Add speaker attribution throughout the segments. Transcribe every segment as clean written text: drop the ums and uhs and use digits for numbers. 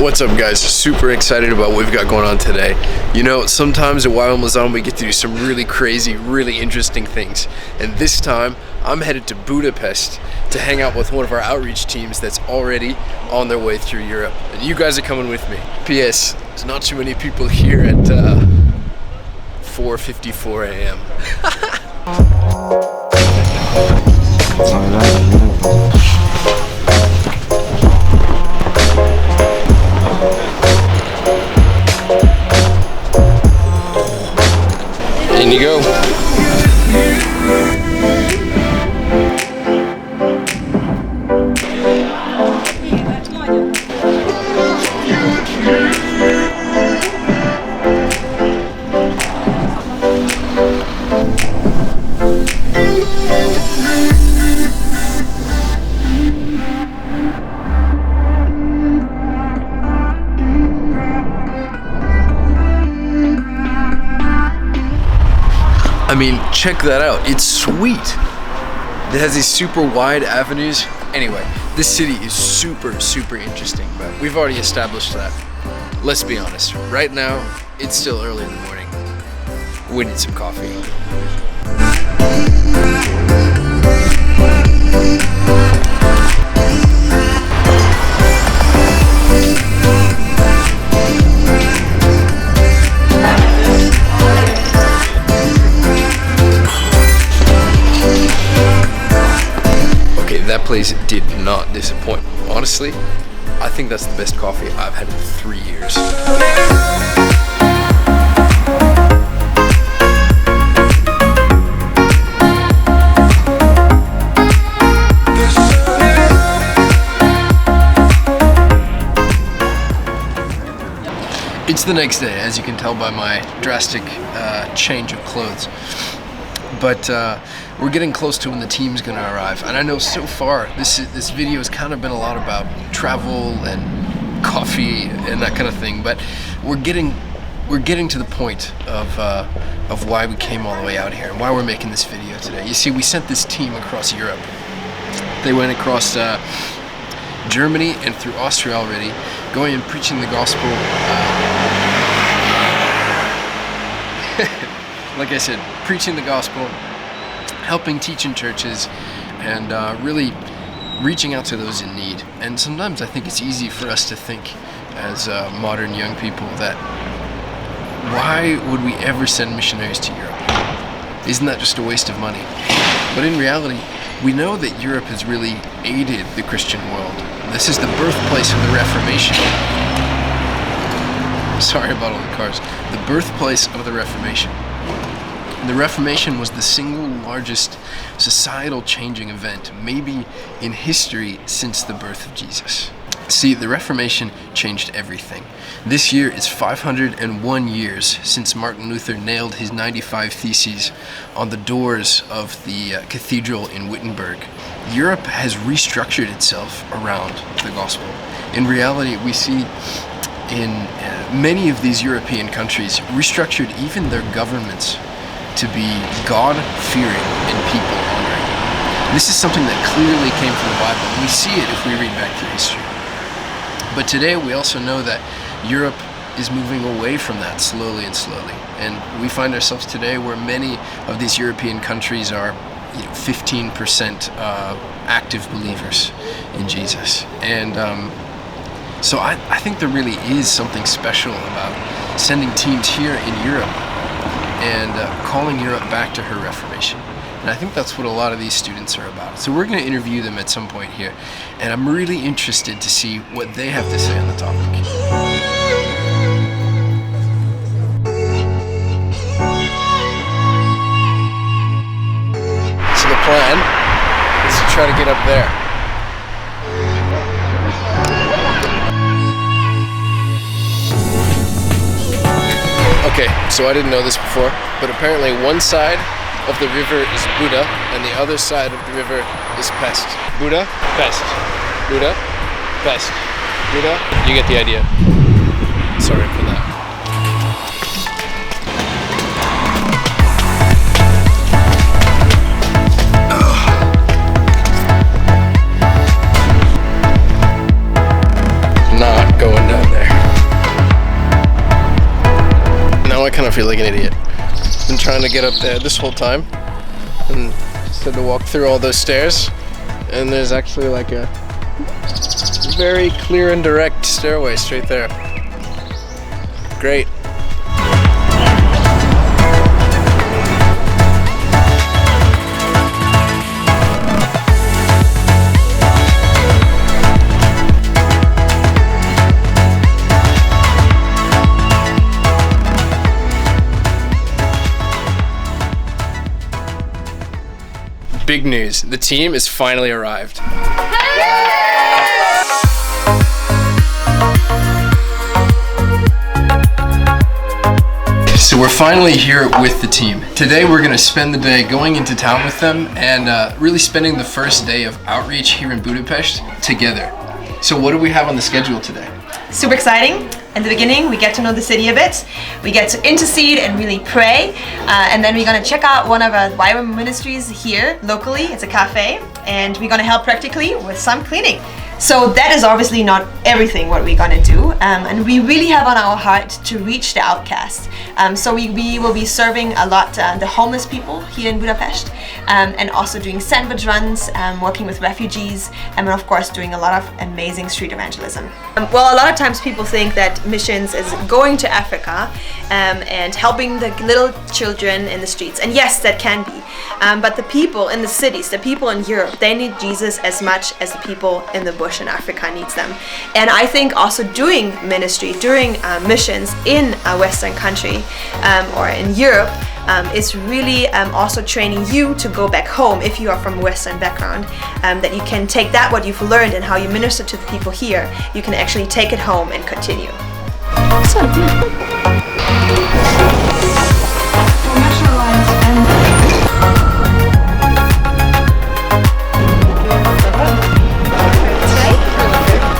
Speaker 1: What's up, guys? Super excited about what we've got going on today. You know, sometimes at YWAM Lausanne we get to do some really crazy, really interesting things. And this time, I'm headed to Budapest to hang out with one of our outreach teams that's already on their way through Europe. And you guys are coming with me. P.S. There's not too many people here at 4:54 a.m. In you go. I mean, check that out. It's sweet. It has these super wide avenues. Anyway, this city is super, super interesting, but we've already established that. Let's be honest. Right now, it's still early in the morning. We need some coffee. That place did not disappoint. Honestly, I think that's the best coffee I've had in 3 years. It's the next day, as you can tell by my drastic change of clothes. But we're getting close to when the team's gonna arrive, and I know so far this video has kind of been a lot about travel and coffee and that kind of thing, but we're getting to the point of why we came all the way out here and why we're making this video today. You see, we sent this team across Europe. They went across Germany and through Austria already, going and preaching the gospel. Like I said, preaching the gospel, helping teach in churches, and really reaching out to those in need. And sometimes I think it's easy for us to think as modern young people that why would we ever send missionaries to Europe? Isn't that just a waste of money? But in reality, we know that Europe has really aided the Christian world. This is the birthplace of the Reformation. Sorry about all the cars. The birthplace of the Reformation. The Reformation was the single largest societal changing event, maybe in history, since the birth of Jesus. See, the Reformation changed everything. This year is 501 years since Martin Luther nailed his 95 Theses on the doors of the cathedral in Wittenberg. Europe has restructured itself around the gospel. In reality, we see in many of these European countries restructured even their governments to be God-fearing and people-honoring. This is something that clearly came from the Bible, and we see it if we read back through history. But today we also know that Europe is moving away from that slowly and slowly. And we find ourselves today where many of these European countries are 15% active believers in Jesus. And so I think there really is something special about sending teams here in Europe and calling Europe back to her Reformation. And I think that's what a lot of these students are about. So we're going to interview them at some point here, and I'm really interested to see what they have to say on the topic. So the plan is to try to get up there. Okay, so I didn't know this before, but apparently one side of the river is Buda, and the other side of the river is Pest. Buda, Pest. Buda, Pest. Buda, you get the idea. Sorry for that. Not going down there. feel like an idiot. Been trying to get up there this whole time, and had to walk through all those stairs, and there's actually like a very clear and direct stairway straight there. Great. Big news, the team has finally arrived. So we're finally here with the team. Today we're going to spend the day going into town with them and really spending the first day of outreach here in Budapest together. So what do we have on the schedule today?
Speaker 2: Super exciting. In the beginning, we get to know the city a bit. We get to intercede and really pray. And then we're going to check out one of our YWAM ministries here locally. It's a cafe. And we're going to help practically with some cleaning. So that is obviously not everything what we're going to do. And we really have on our heart to reach the outcast. So we will be serving a lot the homeless people here in Budapest. And also doing sandwich runs, working with refugees, and of course doing a lot of amazing street evangelism. Well, a lot of times people think that missions is going to Africa and helping the little children in the streets. And yes, that can be. But the people in the cities, the people in Europe, they need Jesus as much as the people in the bush in Africa needs them. And I think also doing ministry, doing missions in a Western country or in Europe is really also training you to go back home if you are from a Western background, that you can take that what you've learned and how you minister to the people here, you can actually take it home and continue.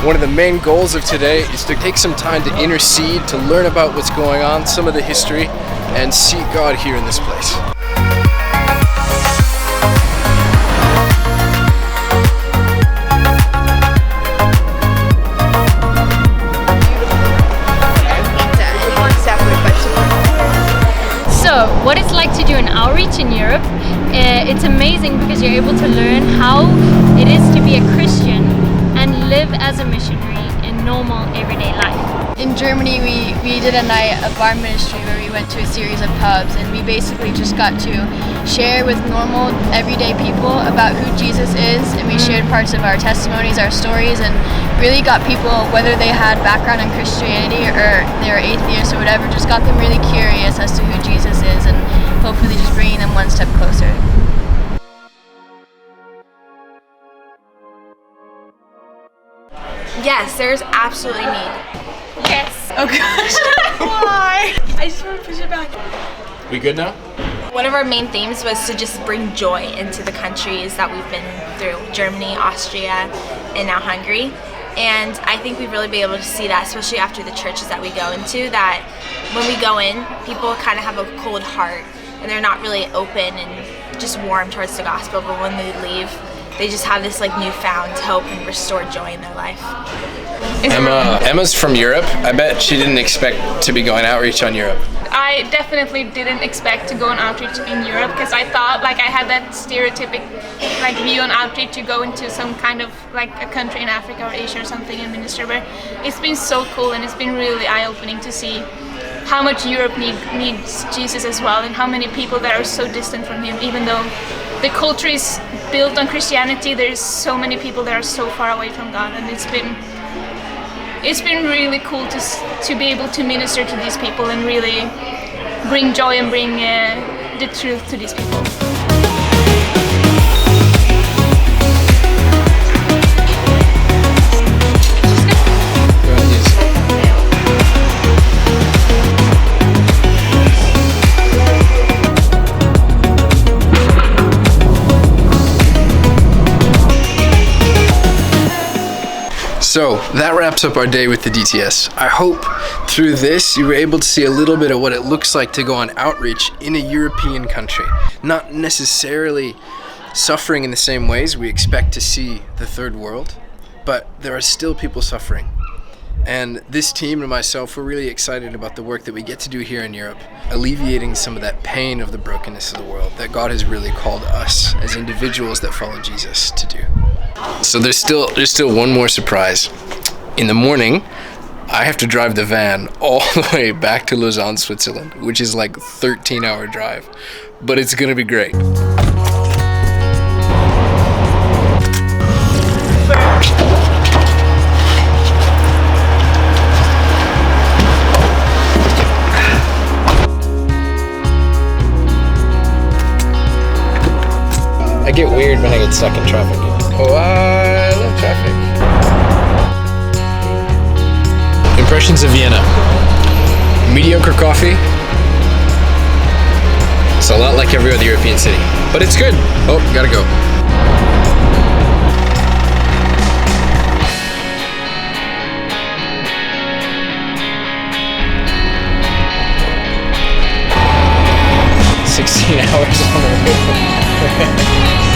Speaker 1: One of the main goals of today is to take some time to intercede, to learn about what's going on, some of the history, and seek God here in this place.
Speaker 3: So, what it's like to do an outreach in Europe, it's amazing because you're able to learn how it is to be a Christian and live as a missionary in normal everyday life.
Speaker 4: In Germany, we did a night of our ministry where we went to a series of pubs, and we basically just got to share with normal everyday people about who Jesus is, and we shared parts of our testimonies, our stories, and really got people, whether they had background in Christianity or they're atheists or whatever, just got them really curious as to who Jesus is, and hopefully just bringing them one step closer.
Speaker 5: Yes, there's absolutely need.
Speaker 3: Yes.
Speaker 2: Oh gosh, why? I just want to push it back.
Speaker 1: We good now?
Speaker 5: One of our main themes was to just bring joy into the countries that we've been through, Germany, Austria, and now Hungary. And I think we've really been able to see that, especially after the churches that we go into, that when we go in, people kind of have a cold heart and they're not really open and just warm towards the gospel, but when they leave, they just have this like newfound hope and restored joy in their life.
Speaker 1: Emma's from Europe. I bet she didn't expect to be going outreach on Europe.
Speaker 6: I definitely didn't expect to go on outreach in Europe because I thought like I had that stereotypic like view on outreach to go into some kind of like a country in Africa or Asia or something and minister, but it's been so cool and it's been really eye-opening to see how much Europe needs Jesus as well, and how many people that are so distant from him. Even though the culture is built on Christianity, there's so many people that are so far away from God, and it's been really cool to be able to minister to these people and really bring joy and bring the truth to these people.
Speaker 1: So that wraps up our day with the DTS. I hope through this you were able to see a little bit of what it looks like to go on outreach in a European country. Not necessarily suffering in the same ways we expect to see the third world, but there are still people suffering. And this team and myself, we're really excited about the work that we get to do here in Europe, alleviating some of that pain of the brokenness of the world that God has really called us as individuals that follow Jesus to do. So there's still one more surprise. In the morning, I have to drive the van all the way back to Lausanne, Switzerland, which is like a 13-hour drive, but it's gonna be great. I get weird when I get stuck in traffic. Oh, I love traffic. Impressions of Vienna. Mediocre coffee. It's a lot like every other European city, but it's good. Oh, gotta go. "16 hours on the road."